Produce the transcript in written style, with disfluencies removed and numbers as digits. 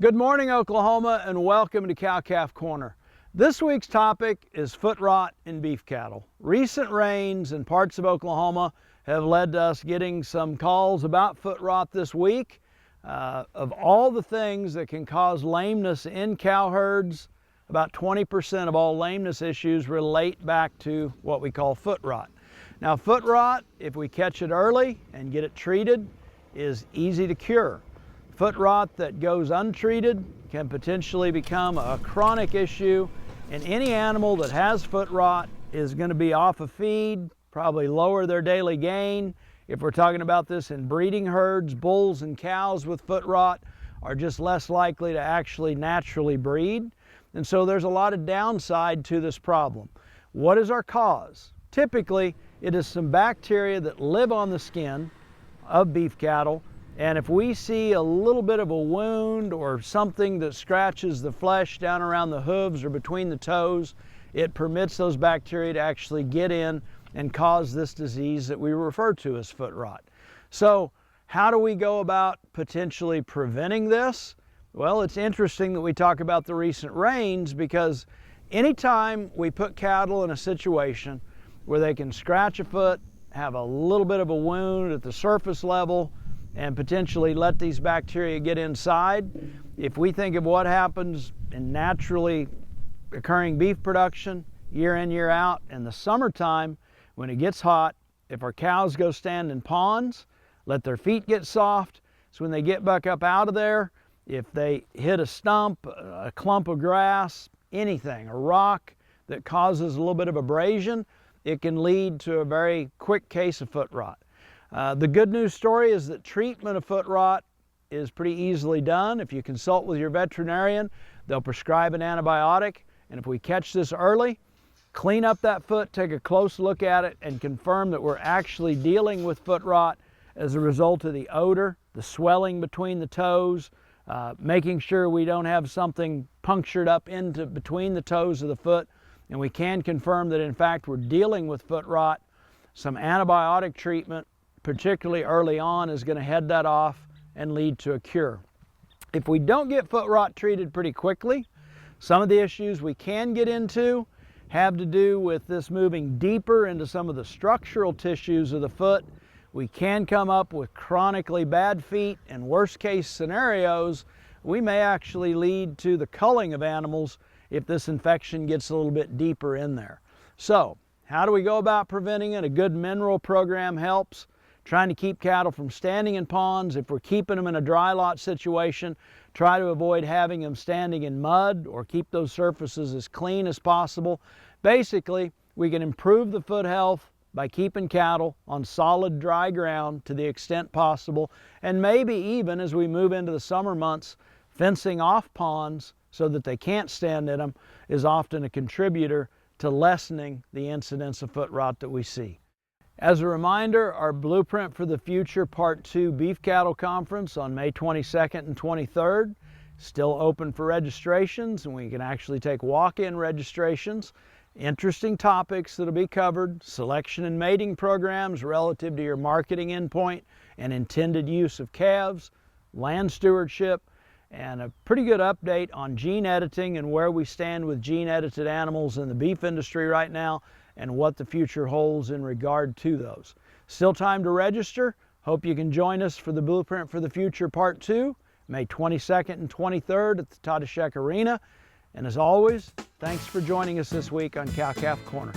Good morning, Oklahoma, and welcome to Cow-Calf Corner. This week's topic is foot rot in beef cattle. Recent rains in parts of Oklahoma have led to us getting some calls about foot rot this week. Of all the things that can cause lameness in cow herds, about 20% of all lameness issues relate back to what we call foot rot. Now, foot rot, if we catch it early and get it treated, is easy to cure. Foot rot that goes untreated can potentially become a chronic issue, and any animal that has foot rot is going to be off of feed, probably lower their daily gain. If we're talking about this in breeding herds, bulls and cows with foot rot are just less likely to actually naturally breed. And so there's a lot of downside to this problem. What is our cause? Typically, it is some bacteria that live on the skin of beef cattle. And if we see a little bit of a wound or something that scratches the flesh down around the hooves or between the toes, it permits those bacteria to actually get in and cause this disease that we refer to as foot rot. So how do we go about potentially preventing this? Well, it's interesting that we talk about the recent rains, because anytime we put cattle in a situation where they can scratch a foot, have a little bit of a wound at the surface level, and potentially let these bacteria get inside. If we think of what happens in naturally occurring beef production year in, year out, in the summertime when it gets hot, if our cows go stand in ponds, let their feet get soft, so when they get back up out of there, if they hit a stump, a clump of grass, anything, a rock that causes a little bit of abrasion, it can lead to a very quick case of foot rot. The good news story is that treatment of foot rot is pretty easily done. If you consult with your veterinarian, they'll prescribe an antibiotic, and if we catch this early, clean up that foot, take a close look at it, and confirm that we're actually dealing with foot rot as a result of the odor, the swelling between the toes, making sure we don't have something punctured up into between the toes of the foot, and we can confirm that in fact we're dealing with foot rot. Some antibiotic treatment, particularly early on, is going to head that off and lead to a cure. If we don't get foot rot treated pretty quickly, some of the issues we can get into have to do with this moving deeper into some of the structural tissues of the foot. We can come up with chronically bad feet, and worst case scenarios, we may actually lead to the culling of animals if this infection gets a little bit deeper in there. So, how do we go about preventing it? A good mineral program helps. Trying to keep cattle from standing in ponds. If we're keeping them in a dry lot situation, try to avoid having them standing in mud, or keep those surfaces as clean as possible. Basically, we can improve the foot health by keeping cattle on solid dry ground to the extent possible, and maybe even as we move into the summer months, fencing off ponds so that they can't stand in them is often a contributor to lessening the incidence of foot rot that we see. As a reminder, our Blueprint for the Future Part 2 Beef Cattle Conference on May 22nd and 23rd, still open for registrations, and we can actually take walk-in registrations. Interesting topics that'll be covered: selection and mating programs relative to your marketing endpoint and intended use of calves, land stewardship, and a pretty good update on gene editing and where we stand with gene-edited animals in the beef industry right now, and what the future holds in regard to those. Still time to register. Hope you can join us for the Blueprint for the Future Part 2, May 22nd and 23rd at the Tadashek Arena. And as always, thanks for joining us this week on Cow-Calf Corner.